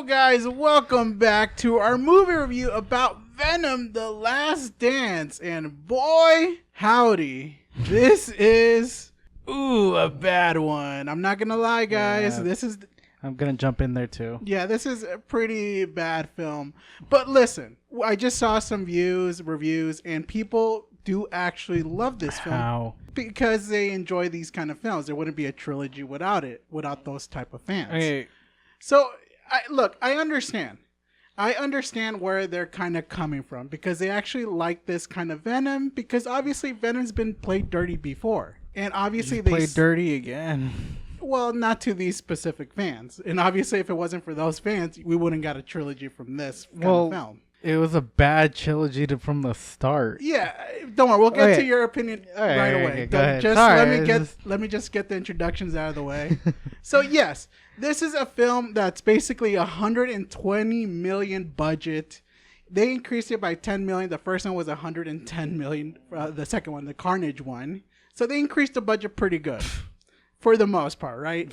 guys, welcome back to our movie review about Venom: The Last Dance. And boy, howdy, this is a bad one. I'm not gonna lie, guys. Yeah. I'm gonna jump in there too. Yeah, this is a pretty bad film. But listen, I just saw some reviews, and people do actually love this film. How? Because they enjoy these kind of films. There wouldn't be a trilogy without those type of fans. Okay. So, I understand. I understand where they're kind of coming from because they actually like this kind of Venom because obviously Venom's been played dirty before. And obviously they played dirty again. Well, not to these specific fans. And obviously if it wasn't for those fans, we wouldn't got a trilogy from this kind of film. It was a bad trilogy from the start. Yeah, don't worry. We'll get to your opinion right away. Okay, go ahead. Let me just get the introductions out of the way. So yes, this is a film that's basically 120 million budget. They increased it by 10 million. The first one was 110 million. The second one, the Carnage one. So they increased the budget pretty good, for the most part, right?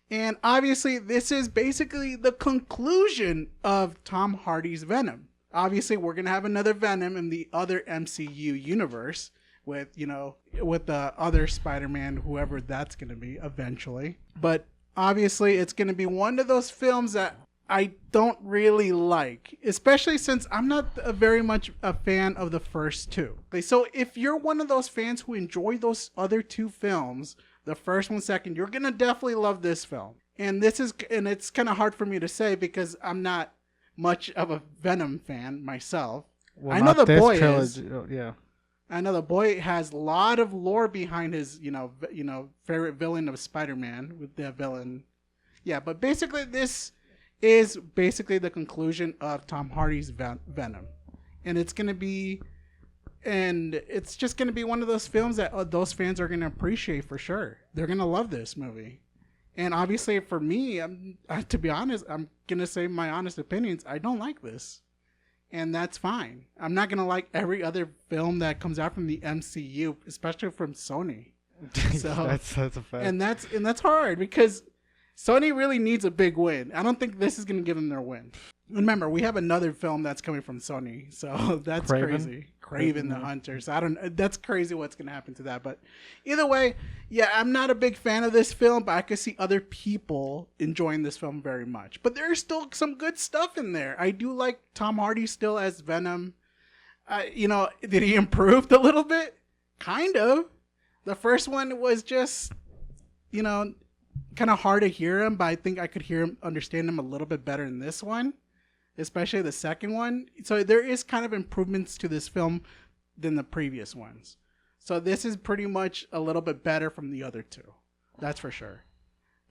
And obviously, this is basically the conclusion of Tom Hardy's Venom. Obviously, we're going to have another Venom in the other MCU universe with the other Spider-Man, whoever that's going to be eventually. But obviously, it's going to be one of those films that I don't really like, especially since I'm not very much a fan of the first two. Okay, so if you're one of those fans who enjoy those other two films, the first one, second, you're going to definitely love this film. And it's kind of hard for me to say because I'm not much of a Venom fan myself. Well, I know the boy trilogy. is. Yeah. I know the boy has a lot of lore behind his, favorite villain of Spider-Man with the villain. Yeah, but basically this is basically the conclusion of Tom Hardy's Venom. And it's just going to be one of those films that those fans are going to appreciate for sure. They're going to love this movie. And obviously for me, to be honest, I'm going to say my honest opinions. I don't like this. And that's fine. I'm not going to like every other film that comes out from the MCU, especially from Sony. So that's a fact. And that's hard because Sony really needs a big win. I don't think this is going to give them their win. Remember, we have another film that's coming from Sony, so that's crazy. Kraven the Hunter. So that's crazy what's going to happen to that. But either way, yeah, I'm not a big fan of this film, but I could see other people enjoying this film very much. But there's still some good stuff in there. I do like Tom Hardy still as Venom. Did he improve a little bit? Kind of. The first one was just, kind of hard to hear him, but I think I could understand him a little bit better in this one. Especially the second one. So there is kind of improvements to this film than the previous ones. So this is pretty much a little bit better from the other two. That's for sure.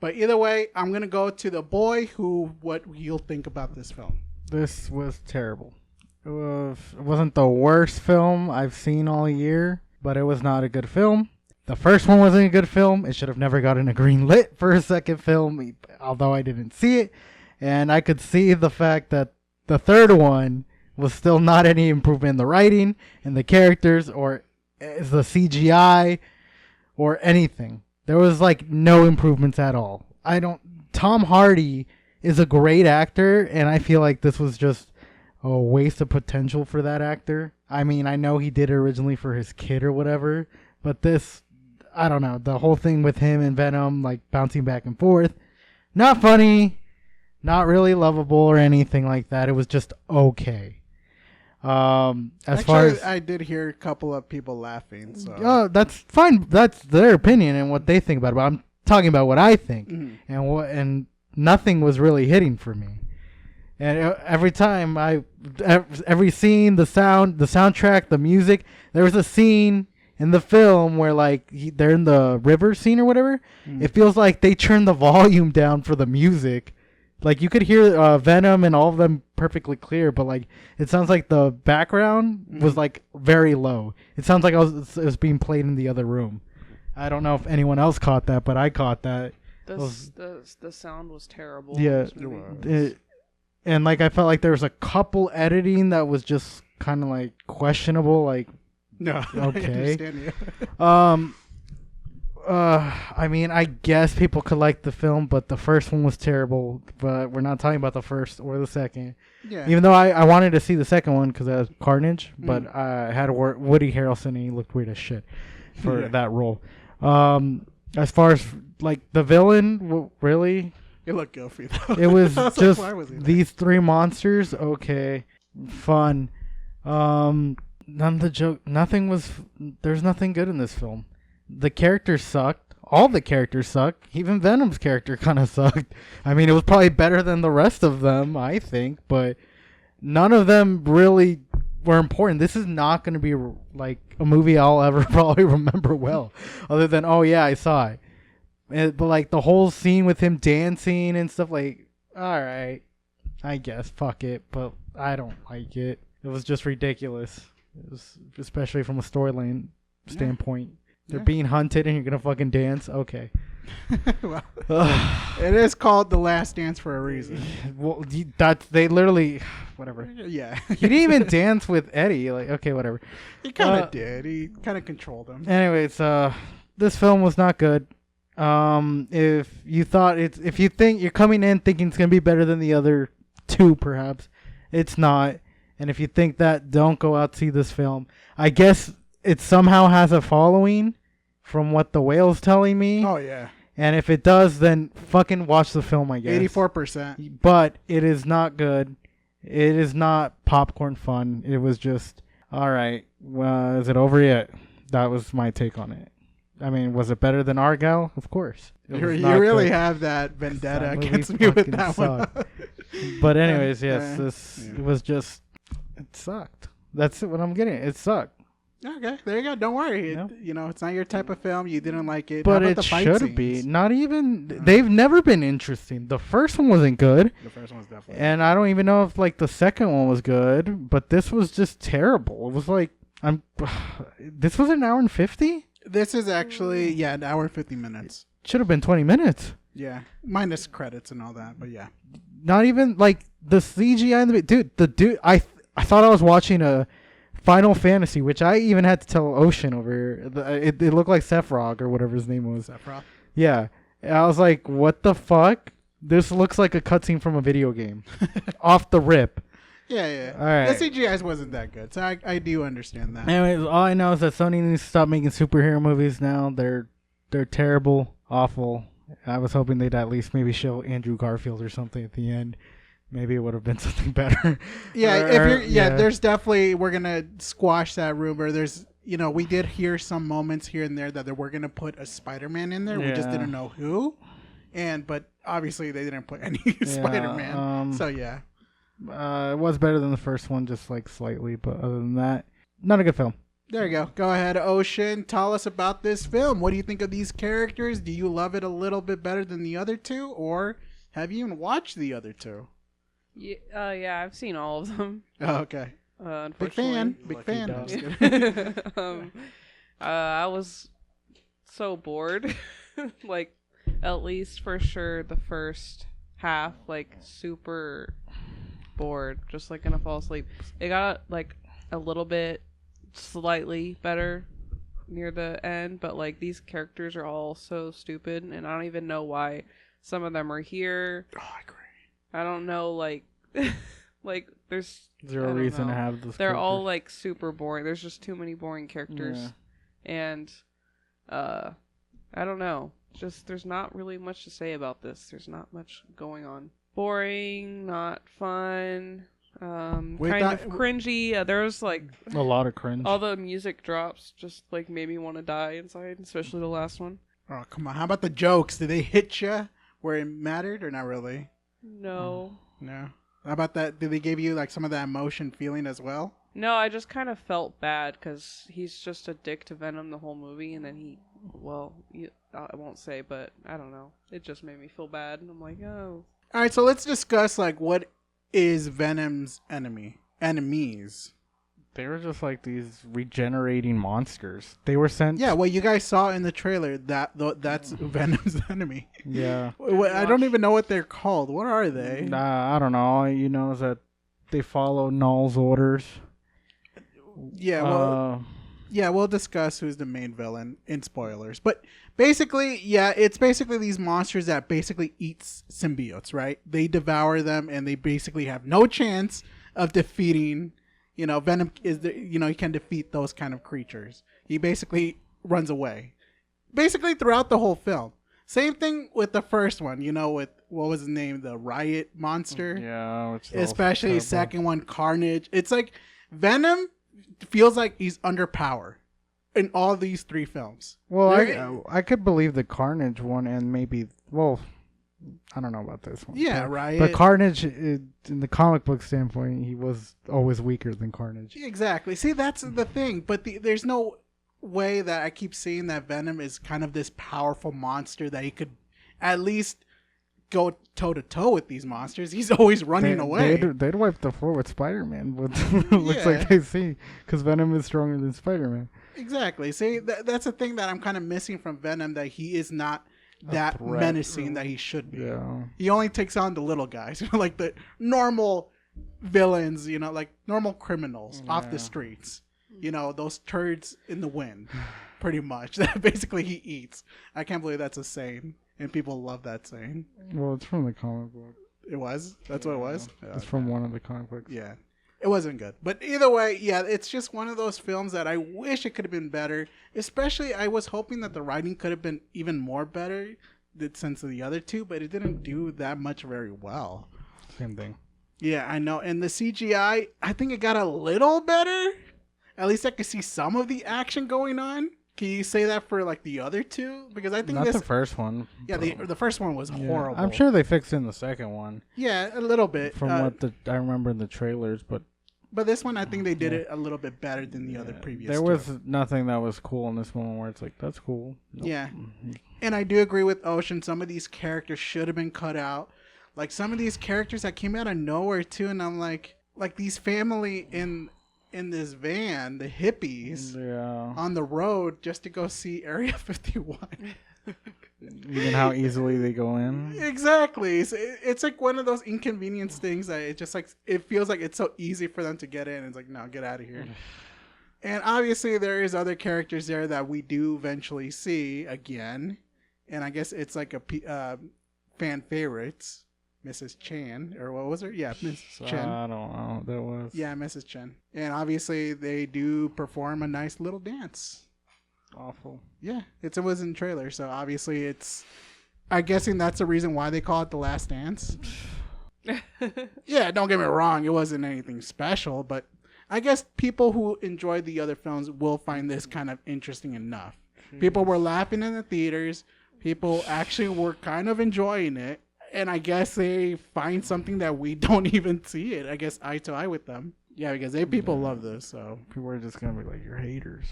But either way, I'm going to go to the boy what you'll think about this film. This was terrible. It wasn't the worst film I've seen all year, but it was not a good film. The first one wasn't a good film. It should have never gotten a green lit for a second film, although I didn't see it. And I could see the fact that the third one was still not any improvement in the writing and the characters or the CGI or anything. There was no improvements at all. Tom Hardy is a great actor, and I feel like this was just a waste of potential for that actor. I mean, I know he did it originally for his kid or whatever, but this, I don't know, the whole thing with him and Venom, bouncing back and forth, not funny. Not really lovable or anything like that. It was just okay. I did hear a couple of people laughing. So that's fine. That's their opinion and what they think about it. But I'm talking about what I think, and nothing was really hitting for me. And every time every scene, the soundtrack, the music. There was a scene in the film where they're in the river scene or whatever. It feels like they turned the volume down for the music. You could hear Venom and all of them perfectly clear, but it sounds like the background was very low. It sounds like it was being played in the other room. I don't know if anyone else caught that, but I caught that. The sound was terrible. Yeah, and I felt like there was a couple editing that was just kind of questionable. No, okay. I understand you. I mean, I guess people could like the film, but the first one was terrible. But we're not talking about the first or the second. Yeah. Even though I wanted to see the second one because it has Carnage, but I had Woody Harrelson and he looked weird as shit for that role. As far as like the villain, really, It looked goofy though. it was I was just like, why was he there? these three monsters. Okay, fun. None of the joke. Nothing was. There's nothing good in this film. The characters sucked. All the characters sucked. Even Venom's character kind of sucked. I mean, it was probably better than the rest of them, I think, but none of them really were important. This is not going to be like a movie I'll ever probably remember well, other than, oh yeah, I saw it. But like the whole scene with him dancing and stuff, like, all right, I guess, fuck it, but I don't like it. It was just ridiculous. It was, especially from a storyline standpoint. They're being hunted and you're gonna fucking dance. Okay. Well, it is called The Last Dance for a reason. Well, they literally, whatever. Yeah. He didn't even dance with Eddie. Like, okay, whatever. He kind of did. He kind of controlled him. Anyways, this film was not good. If you think you're coming in thinking it's gonna be better than the other two, perhaps it's not. And if you think that, don't go out to see this film. I guess it somehow has a following from what the whale's telling me. Oh, yeah. And if it does, then fucking watch the film, I guess. 84%. But it is not good. It is not popcorn fun. It was just, all right, well, is it over yet? That was my take on it. I mean, was it better than Argyle? Of course. You really have that vendetta That movie against me with fucking that one. But anyways, yes, Yeah. it was just, it sucked. That's what I'm getting. It sucked. Okay, there you go. Don't worry. Nope. It's not your type of film. You didn't like it. But How about it the fight should scenes? be. Not even. They've never been interesting. The first one wasn't good, The first one's definitely. and I don't even know if like the second one was good. But this was just terrible. It was like this was an hour and 50. This is actually an hour and 50 minutes. Should have been 20 minutes. Yeah, minus credits and all that. But yeah. Not even like the CGI in the dude. I thought I was watching a Final Fantasy, which I even had to tell Ocean over. It looked like Sephiroth or whatever his name was. Sephiroth. Yeah. And I was like, what the fuck? This looks like a cutscene from a video game. Off the rip. Yeah. All right. The CGI wasn't that good, so I do understand that. Anyways, all I know is that Sony needs to stop making superhero movies now. They're terrible, awful. I was hoping they'd at least maybe show Andrew Garfield or something at the end. Maybe it would have been something better. Yeah, there's definitely, we're gonna squash that rumor. There's, we did hear some moments here and there that they were gonna put a Spider-Man in there. We just didn't know who, but obviously they didn't put any Spider-Man. So yeah, it was better than the first one, just like slightly, but other than that, not a good film. there you go. Go ahead, Ocean. Tell us about this film. What do you think of these characters? Do you love it a little bit better than the other two, or have you even watched the other two? Yeah, I've seen all of them. Oh, okay. Big fan. Big Lucky fan. dog. Just kidding. I was so bored. Like, at least for sure the first half, like, super bored. Just, like, gonna fall asleep. It got, like, a little bit slightly better near the end, but, like, these characters are all so stupid, and I don't even know why some of them are here. Oh, I agree. I don't know, like, like, there's Zero reason to have this. they're all like super boring. There's just too many boring characters. Yeah. And I don't know. Just there's not really much to say about this. There's not much going on. Boring, not fun. Kind of cringy. There was like a lot of cringe. all the music drops just like made me want to die inside, especially the last one. Oh, come on. How about the jokes? Did they hit you where it mattered or not really? No. No. How about that? Did they give you like some of that emotion feeling as well? No, I just kind of felt bad because he's just a dick to Venom the whole movie, and then I won't say, but I don't know. It just made me feel bad, and I'm like, oh. All right, so let's discuss like what is Venom's enemies. They were just like these regenerating monsters. They were sent. Yeah, what you guys saw in the trailer, that's Venom's enemy. Yeah. I don't even know what they're called. What are they? I don't know. All you know is that they follow Null's orders. Yeah, well, Yeah, we'll discuss who's the main villain in spoilers. But basically, yeah, it's basically these monsters that basically eat symbiotes, right? They devour them and they basically have no chance of defeating, Venom is he can defeat those kind of creatures. He basically runs away. Basically throughout the whole film. Same thing with the first one, with what was his name, the Riot monster. Yeah, especially second one, Carnage. It's like Venom feels like he's under power in all these three films. Well, I could believe the Carnage one and maybe I don't know about this one. Yeah, right. But Carnage, in the comic book standpoint, he was always weaker than Carnage. Exactly. See, that's the thing. But there's no way that I keep seeing that Venom is kind of this powerful monster that he could at least go toe to toe with these monsters. He's always running away. They'd wipe the floor with Spider-Man. But looks like they see, because Venom is stronger than Spider-Man. Exactly. See, that's the thing that I'm kind of missing from Venom, that he is not that menacing that he should be. Yeah. He only takes on the little guys, like the normal villains, like normal criminals off the streets. Those turds in the wind, pretty much. That basically he eats. I can't believe that's a saying, and people love that saying. Well, it's from the comic book. It was? That's what it was? It's from one of the comic books. Yeah. It wasn't good. But either way, yeah, it's just one of those films that I wish it could have been better. Especially, I was hoping that the writing could have been even more better since of the other two, but it didn't do that much very well. Same thing. Yeah, I know. And the CGI, I think it got a little better. At least I could see some of the action going on. Can you say that for like the other two? Because I think not the first one. Yeah, the first one was horrible. I'm sure they fixed it in the second one. Yeah, a little bit. From what I remember in the trailers, but this one I think they did it a little bit better than the other previous. There was nothing that was cool in this one where it's like, that's cool. Nope. Yeah, and I do agree with Ocean. Some of these characters should have been cut out. Like some of these characters that came out of nowhere too, and I'm like these family in this van, the hippies, on the road just to go see Area 51. Even how easily they go in. Exactly. It's like one of those inconvenience things that it just like it feels like it's so easy for them to get in. It's like, no, get out of here. And obviously there is other characters there that we do eventually see again, and I guess it's like a fan favorites. Mrs. Chan, or what was her? Yeah, Mrs. Chen. I don't know. That was. Yeah, Mrs. Chen. And obviously, they do perform a nice little dance. Awful. Yeah, it was in the trailer, so obviously I'm guessing that's the reason why they call it The Last Dance. Yeah, don't get me wrong, it wasn't anything special, but I guess people who enjoyed the other films will find this kind of interesting enough. Jeez. People were laughing in the theaters. People actually were kind of enjoying it. And I guess they find something that we don't even see it. I guess eye to eye with them. Yeah, because people love this. So people are just gonna be like, "You're haters."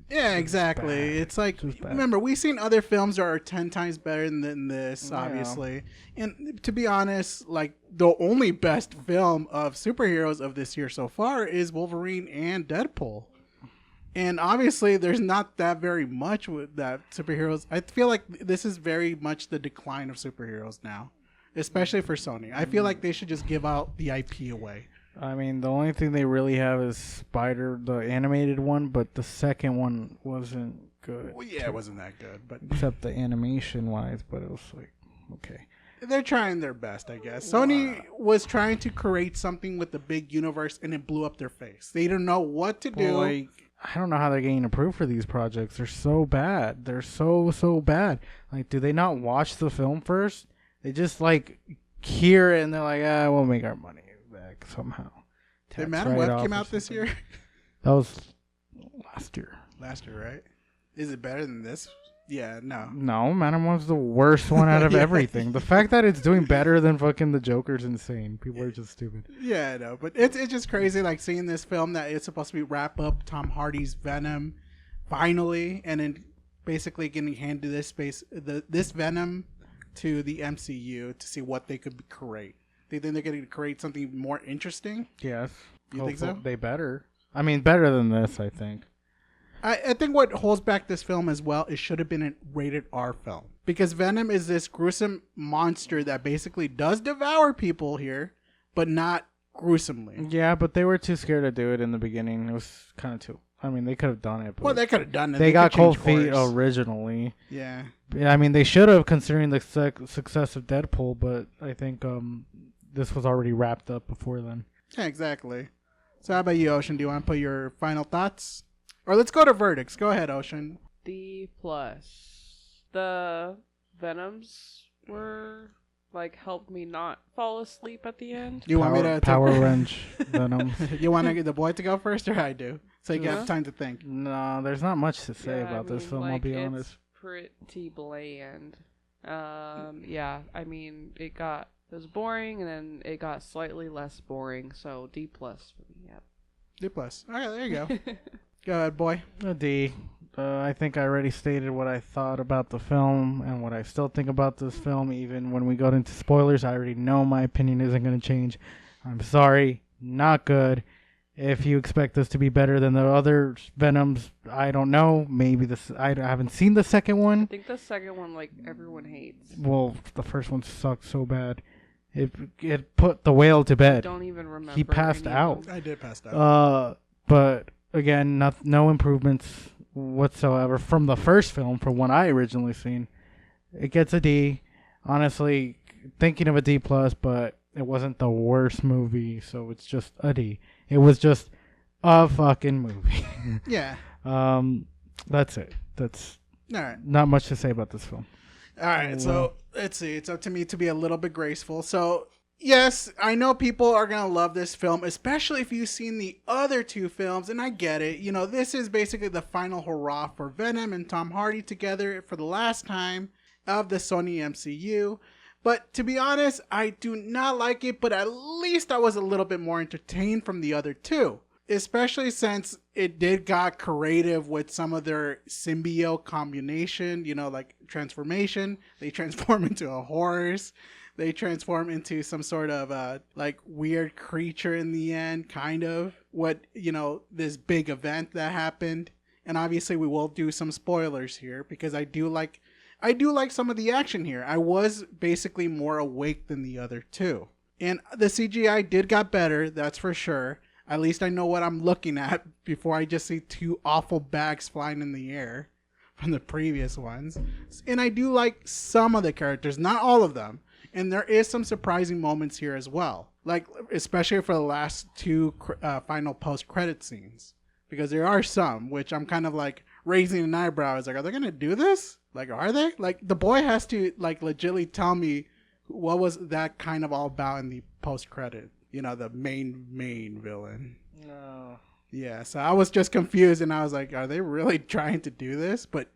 Yeah, exactly. It's like, remember, we've seen other films that are 10 times better than this, obviously. And to be honest, like the only best film of superheroes of this year so far is Wolverine and Deadpool. And obviously, there's not that very much with that superheroes. I feel like this is very much the decline of superheroes now. Especially for Sony. I feel like they should just give out the IP away. I mean, the only thing they really have is Spider, the animated one, but the second one wasn't good. Well, yeah, it wasn't that good. But except the animation-wise, but it was like, okay. They're trying their best, I guess. Sony was trying to create something with the big universe, and it blew up their face. They didn't know what to do. Like, I don't know how they're getting approved for these projects. They're so bad. They're so bad. Like, do they not watch the film first? They just like hear it and they're like, we'll make our money back somehow. Did Madam Web came out this year? That was last year. Last year, right? Is it better than this? Yeah, no. No, Madam Web's the worst one out of everything. The fact that it's doing better than fucking The Joker's insane. People are just stupid. Yeah, I know. But it's just crazy like seeing this film that it's supposed to be wrap up Tom Hardy's Venom finally, and then basically getting handed this Venom to the MCU to see what they could create. They think they're going to create something more interesting? Yes. You think so? They better. I mean, better than this, I think. I think what holds back this film as well, it should have been a rated R film. Because Venom is this gruesome monster that basically does devour people here, but not gruesomely. Yeah, but they were too scared to do it in the beginning. It was kind of too I mean, they could have done it. But Well, they could have done it. They got could cold change feet course. originally. Yeah. Yeah, I mean, they should have, considering the success of Deadpool, but I think this was already wrapped up before then. Yeah, exactly. So how about you, Ocean? Do you want to put your final thoughts? Or let's go to verdicts. Go ahead, Ocean. D plus. The Venoms were like helped me not fall asleep at the end. You want me to Power Wrench Venom? You want to get the boy to go first, or I do, so you Yeah. have time to think. No, there's not much to say Yeah, about this film. like, I'll be it's honest. pretty bland. Yeah, I mean, it was boring, and then it got slightly less boring. So D plus for me. Yep. D plus. All right, there you go. Go ahead, boy. A D. I think I already stated what I thought about the film and what I still think about this film. Even when we go into spoilers, I already know my opinion isn't going to change. I'm sorry, not good. If you expect this to be better than the other Venoms, I don't know. Maybe this. I haven't seen the second I one. think the second one, like, everyone hates. Well, the first one sucked so bad. It put the whale to I bed. don't even remember. He passed any of out. them. I did pass that. But again, no improvements whatsoever from the first film, from what I originally seen. It gets a D. Honestly, thinking of a D plus, but it wasn't the worst movie, so it's just a D. It was just a fucking movie. Yeah. That's it. That's All right. not much to say about this film. All right. So let's see. It's up to me to be a little bit graceful. So yes, I know people are gonna love this film, especially if you've seen the other two films, and I get it. You know, this is basically the final hurrah for Venom and Tom Hardy together for the last time of the Sony MCU. But to be honest, I do not like it, but at least I was a little bit more entertained from the other two. Especially since it did got creative with some of their symbiote combination, you know, like transformation. They transform into a horse. They transform into some sort of like weird creature in the end, kind of. What, you know, this big event that happened. And obviously we will do some spoilers here because I do like some of the action here. I was basically more awake than the other two. And the CGI did got better, that's for sure. At least I know what I'm looking at before I just see two awful bags flying in the air from the previous ones. And I do like some of the characters, not all of them. And there is some surprising moments here as well. Like, especially for the last two final post-credit scenes. Because there are some, which I'm kind of like raising an eyebrow. It's like, are they going to do this? Like, are they? Like, the boy has to, like, legitimately tell me what was that kind of all about in the post-credit. You know, the main villain. No. Yeah, so I was just confused, and I was like, are they really trying to do this? But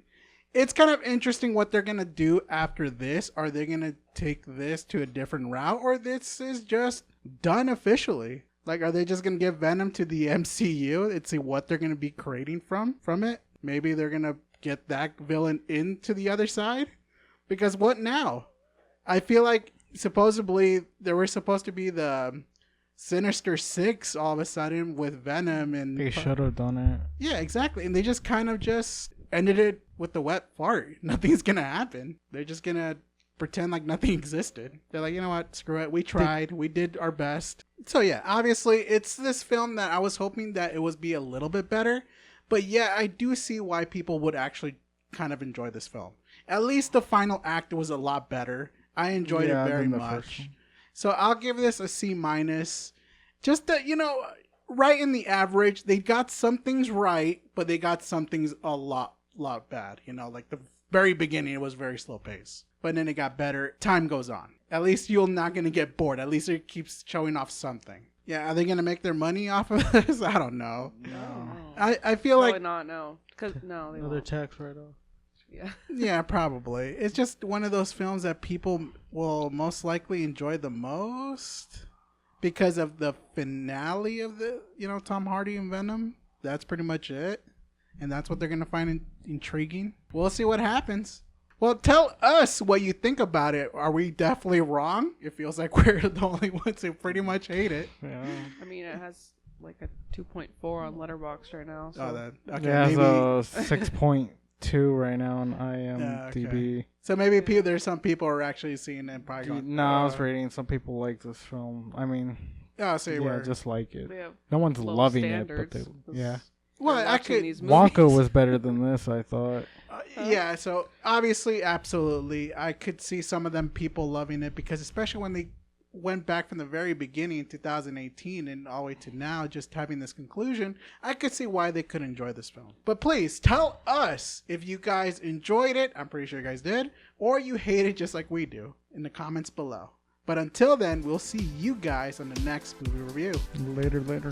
it's kind of interesting what they're going to do after this. Are they going to take this to a different route, or this is just done officially? Like, are they just going to give Venom to the MCU and see what they're going to be creating from it? Maybe they're going to get that villain into the other side? Because what now? I feel like supposedly there were supposed to be the Sinister Six all of a sudden with Venom, and They should have done it. yeah, exactly. And they just kind of just ended it with the wet fart. Nothing's gonna happen. They're just gonna pretend like nothing existed. They're like, you know what, screw it. We tried. We did our best. So yeah, obviously it's this film that I was hoping that it would be a little bit better. But yeah, I do see why people would actually kind of enjoy this film. At least the final act was a lot better. I enjoyed it very than the much. first one. So I'll give this a C minus. Just that, you know, right in the average. They got some things right, but they got some things a lot bad. You know, like the very beginning, it was very slow pace. But then it got better. Time goes on. At least you're not going to get bored. At least it keeps showing off something. Yeah, are they going to make their money off of this? I don't know. No. I feel Probably like... not, no. Because, no, they Another won't. tax write-off. Yeah. Yeah, probably. It's just one of those films that people will most likely enjoy the most because of the finale of the, you know, Tom Hardy and Venom. That's pretty much it. And that's what they're going to find intriguing. We'll see what happens. Well, tell us what you think about it. Are we definitely wrong? It feels like we're the only ones who pretty much hate it. Yeah. I mean, it has like a 2.4 on Letterboxd right now. So. Oh, that okay. Yeah, Maybe, so 6.2 right now on IMDb. okay. So maybe there's some people who are actually seeing it and probably going, No, I was reading some people like this film. I mean, oh, so yeah, we're just like it. They have No one's low loving standards. it, but they, yeah. Well, or I watching could. these movies. Wonka was better than this, I thought. Yeah, so obviously, absolutely, I could see some of them people loving it because, especially when they went back from the very beginning in 2018 and all the way to now, just having this conclusion, I could see why they could enjoy this film. But please tell us if you guys enjoyed it. I'm pretty sure you guys did, or you hate it just like we do in the comments below. But until then, we'll see you guys on the next movie review. Later.